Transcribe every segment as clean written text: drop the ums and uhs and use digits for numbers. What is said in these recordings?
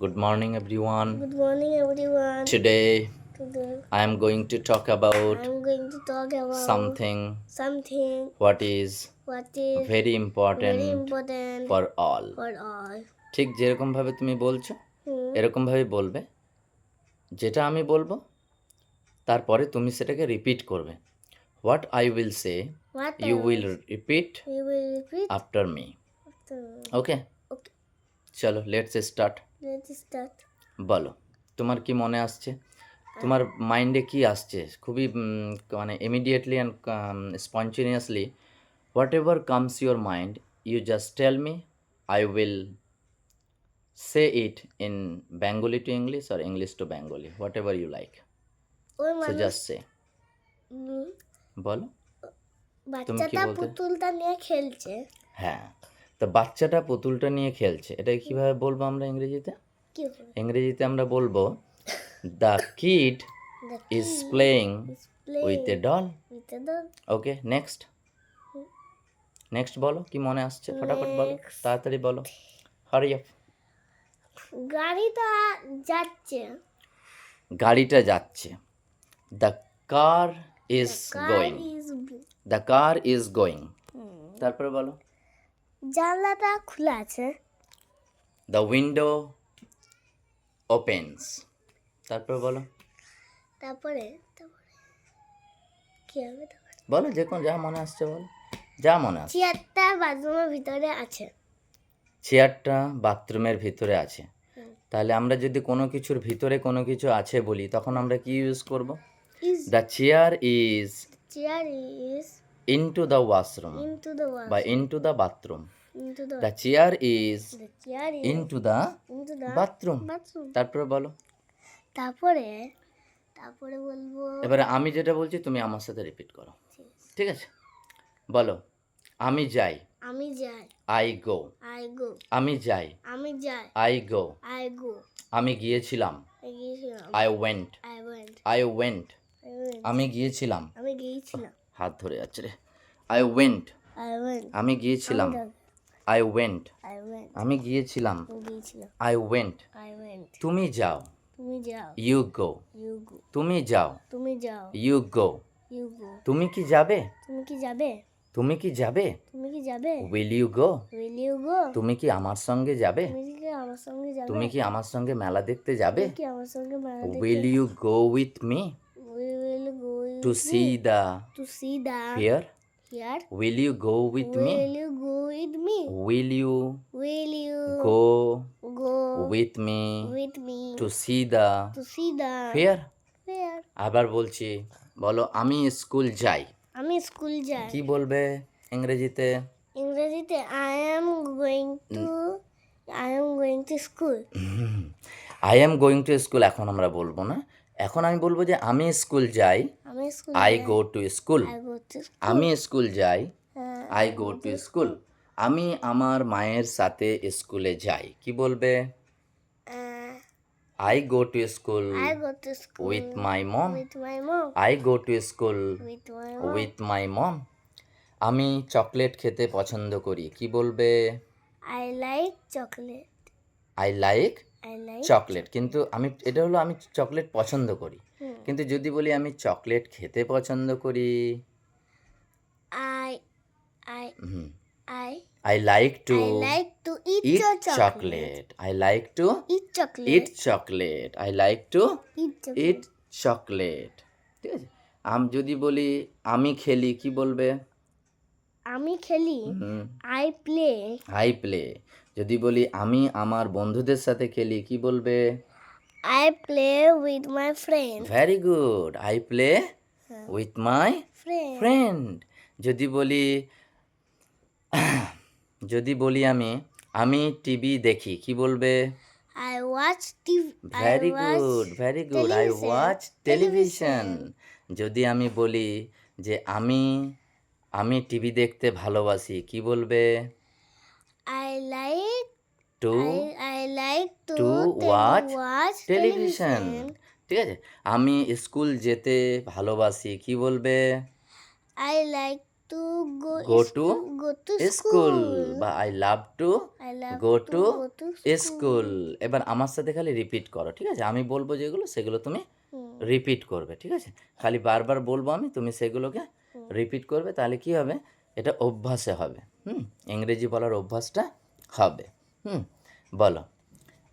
Good morning, everyone. Good morning, everyone. Today, Today, I am going to talk about I'm going to talk about something what is is very very important important for all. for all. ঠিক যেরকম ভাবে তুমি বলছো এরকম ভাবে বলবে। যেটা আমি বলবো তারপরে তুমি সেটাকে রিপিট করবে। What I will say, What you I will repeat we will repeat after me. after. Okay? Okay, চলো, let's start. let's start. বলো, তোমার কি মনে আসছে? তোমার মাইন্ডে কি আসছে? খুবই মানে immediately and spontaneously whatever comes your mind, you just tell me. I will say it in Bengali to English or English to Bengali, whatever you like. ওই সো মানুষ জাস্ট সে। বলো, তুমি কি বাচ্চাটা বলতে? পুতুলটা নিয়ে খেলছে। হ্যাঁ, তো বাচ্চাটা পুতুলটা নিয়ে খেলছে, এটা কিভাবে বলবো আমরা ইংরেজিতে? কি হবে? ইংরেজিতে আমরা বলবো the kid The is kid playing is playing with a doll. with a doll. Okay, next বলো, কি মনে আসছে? ফটাফট বলো, Next. তাড়াতাড়ি বলো, হারি আপ। গাড়িটা যাচ্ছে। গাড়িটা যাচ্ছে। The car is Car going. is the car is going. তারপরে বলো, জানলাটা খোলা আছে। The window opens. তারপরে বলো, তারপরে কি হবে? বলো যে কোন যা মনে আসছে বলো, যা মনে আসছে। চেয়ারটা বাথরুমের ভিতরে আছে। চেয়ারটা বাথরুমের ভিতরে আছে। তাহলে আমরা যদি কোনো কিছুর ভিতরে কোনো কিছু আছে বলি তখন আমরা কি ইউজ করব? Is the chair is chair is into the washroom into the বা washroom. Into the bathroom. Into the the chair is the chair is into the into the bathroom. bathroom. তারপরে বলো, তারপরে বলবো এবারে আমি যেটা বলছি তুমি আমার সাথে রিপিট করো, ঠিক আছে? বলো, আমি যাই। আমি যাই। I go. I go. আমি যাই। আমি যাই। I go. I go. আমি গিয়েছিলাম। I গিয়েছিলাম। I went. I went. I went. I went. আমি গিয়েছিলাম। আমি গিয়েছিলাম। হাত ধরে যাচ্ছে রে। I went. I went. আমি গিয়েছিলাম। I went. I went. আমি গিয়েছিলাম। আমি গিয়েছিলাম। I went. I went. তুমি যাও। তুমি যাও। You go. You go. তুমি যাও। তুমি যাও। You go. You go. তুমি কি যাবে? তুমি কি যাবে? তুমি কি যাবে? তুমি কি যাবে? Will you go? Will you go? তুমি কি আমার সঙ্গে যাবে? তুমি কি আমার সঙ্গে যাবে? তুমি কি আমার সঙ্গে মেলা দেখতে যাবে? তুমি কি আমার সঙ্গে মেলা দেখতে? Will you go with me We will go to see the to see the fair? here. Will you go with me? Will you go with me? Will you Will you go go with me with me to see the to see the fair? fair? আবার বলছি, বলো, আমি school যাই। আমি school যাই। কি বলবে ইংরেজিতে? ইংরেজিতে I am going to school. I am going to school এখন আমরা বলবো না, এখন আমি বলবো যে আমি স্কুল যাই। আমি school I go to school. I go to আমি স্কুল যাই। হ্যাঁ, আই গো টু স্কুল। আমি আমার মায়ের সাথে স্কুলে যাই। কি বলবে? I go to school I go to school with my mom. with my mom. I go to school With my mom. With my mom. আমি চকলেট খেতে পছন্দ করি। কি বলবে? I like chocolate. I like I like chocolate. কিন্তু আমি এটা হলো আমি চকলেট পছন্দ করি, কিন্তু যদি বলি আমি চকলেট খেতে পছন্দ করি, I I like two like to eat it chocolate. Chocolate. I like two Eat chocolate. It chocolate. I like two Eat chocolate. It chocolate. ঠিক আছে? যদি বলি আমি খেলি, কি বলবে? আমি খেলি I play. I play. যদি বলি আমি আমার বন্ধুদের সাথে খেলি, কি বলবে? I play with my friend. Very good, I play with my Friend. Friend. যদি বলি আমি টিভি দেখি, কি বলবে? I watch TV. Very good, I watch television. যদি আমি বলি যে আমি টিভি দেখতে ভালোবাসি, কি বলবে? I like to I like to to watch watch television. ঠিক আছে? আমি স্কুল যেতে ভালোবাসি, কি বলবে? I like to go, Go to go to school বা I love to I love go to to go to school. এবার আমার সাথে খালি রিপিট করো, ঠিক আছে? আমি বলবো যেগুলো সেগুলো তুমি হুম, রিপিট করবে, ঠিক আছে? খালি বারবার বলবো আমি, তুমি সেগুলোকে রিপিট করবে, তাহলে কি হবে, এটা অভ্যাসে হবে। ইংরেজি বলার অভ্যাসটা হবে। বলো,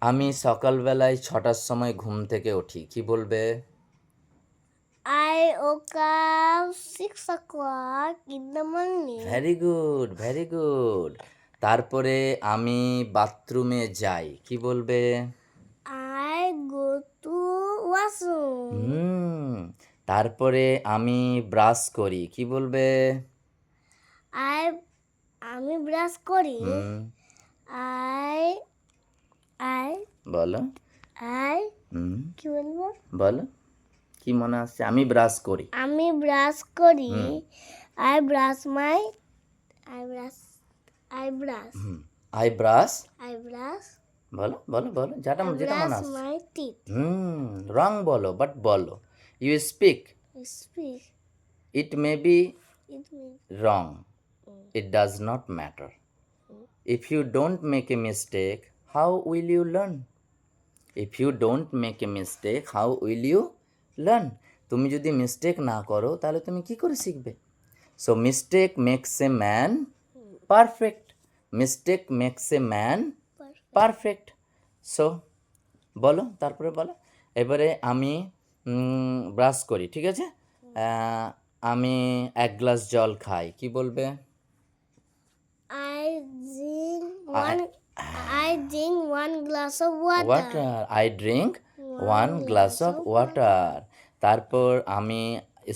আমি সকালবেলায় 6টার সময় ঘুম থেকে উঠি, কি বলবে? I woke up 6 o'clock in the morning. Very good, very good. তারপরে আমি বাথরুমে যাই, কি বলবে? I go to washroom. তারপরে আমি ব্রাশ করি, কি বলবে? আমি ব্রাশ করি। হুম, I বলো। I হুম, কি বলবো? বলো, কি মনে আসছে? আমি ব্রাশ করি। আমি ব্রাশ করি। I brush my I brush I brush I brush, I brush বলো বলো বলো, যেটা I যেটা মনে brush আসছে। my teeth. রং বলো, বাট বলো। You speak, I speak. It may be It means wrong, it does not matter. If you don't make a mistake, how will you learn? If you don't make a mistake, how will you learn? তুমি যদি mistake না করো তাহলে তুমি কি করে শিখবে? So mistake makes a man perfect, mistake makes a man perfect. So বলো, তারপরে বলো। এবারে আমি ব্রাশ করি, ঠিক আছে? আমি 1 গ্লাস জল খাই, কি বলবে? I drink I drink 1 glass of water. Water, I drink 1 glass of water. তারপর আমি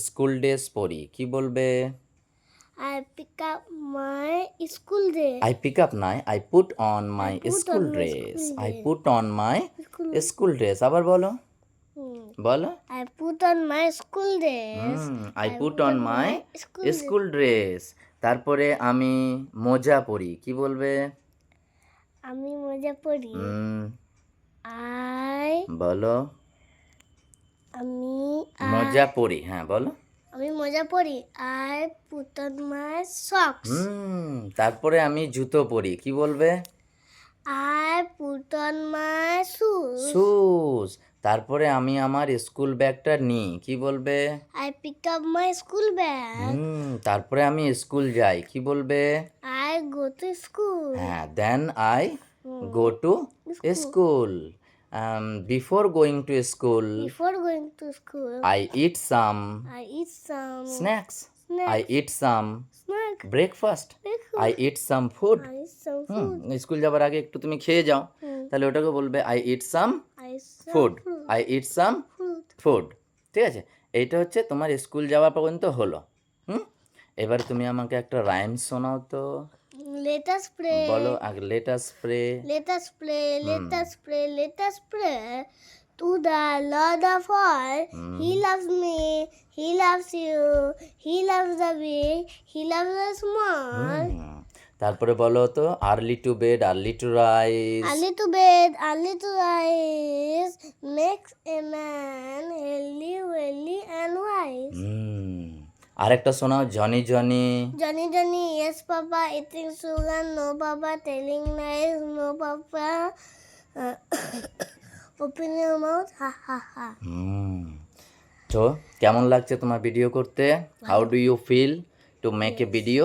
স্কুল ড্রেস পরি, কি বলবে? I pick up my school dress. I pick up নাই, I put on my school dress, I put on my school dress. আবার বলো, বলো। I put on my school dress. I put on my school school dress. তারপরে আমি মোজা পরি, কি বলবে? আমি মজা পড়ি। I বলো, আমি মোজা পরি, হ্যাঁ বলো। আমি মজা পড়ি। I put on my socks. তারপরে আমি জুতো পরি, কি বলবে? I put on my shoes. Shoes. তারপরে আমি আমার স্কুল ব্যাগটা নিই, কি বলবে? I pick up my school bag. তারপরে আমি স্কুল যাই, কি বলবে? I go to school. হ্যাঁ, then I go to school. Before going to school Before going to school, I eat some I eat some snacks, snacks. I eat some snack. Breakfast, Breakfast. I eat some food. I eat some food. School যাবার আগে একটু তুমি খেয়ে যাও, তাহলে ওটাকে বলবে I eat some I eat some food, I eat some fruit. Food. ঠিক আছে, এইটা হচ্ছে তোমার স্কুল যাওয়া পর্যন্ত হলো। এবার তুমি আমাকে একটা রাইম শোনাও তো। Let us pray. বলো আগে, let us pray. Let us pray. Let us pray. Let us pray to the Lord of all. He loves me. He loves you. He loves the big. He loves the small. তারপরে বলো তো, early to bed early to rise. Early to bed, early to rise, makes a man healthy, wealthy, and wise. আরেকটা শোনাও, Johnny Johnny. Johnny, Johnny, yes, Papa, eating sugar, no, Papa, telling lies, no, Papa, open your mouth, ha, ha, ha. তো কেমন লাগছে তোমার video করতে? How do you feel to make a video?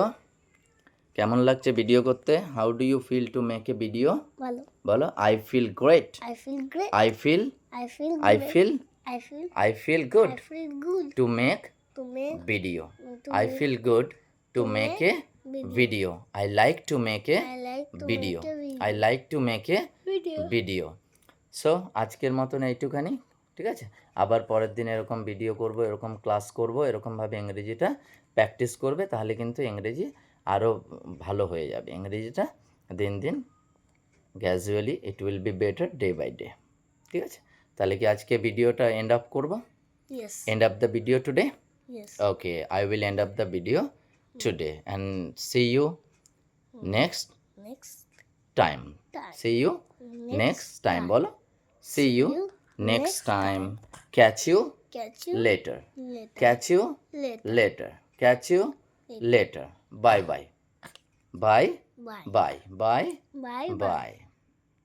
কেমন লাগছে video করতে? How do you feel to make a video? Bolo. বলো, I feel great, I feel great. I feel, I feel I great. Feel, I feel. I feel good I feel good to make to make. Video, To I make feel good to make a video. Video, I like to make a I like to video, make a video. I like to make a Video. Video. So আজকের মতন এইটুখানি, ঠিক আছে? আবার পরের দিন এরকম video করব, এরকম ক্লাস করব, এরকমভাবে ইংরেজিটা প্র্যাকটিস করবে, তাহলে কিন্তু ইংরেজি আরও ভালো হয়ে যাবে। ইংরেজিটা দিন দিন gradually it will be better day by day, ঠিক আছে? তাহলে কি আজকে ভিডিওটা এন্ড আপ করব? Yes. End up the video today? Yes. Okay, I will end up the video today and see you next Next time. time. See you next time. Bolo. See you next next time. Catch you Catch you later. later. Catch you Later. later. Catch you later. Bye bye. Bye Bye. bye. Bye Bye. Bye. bye.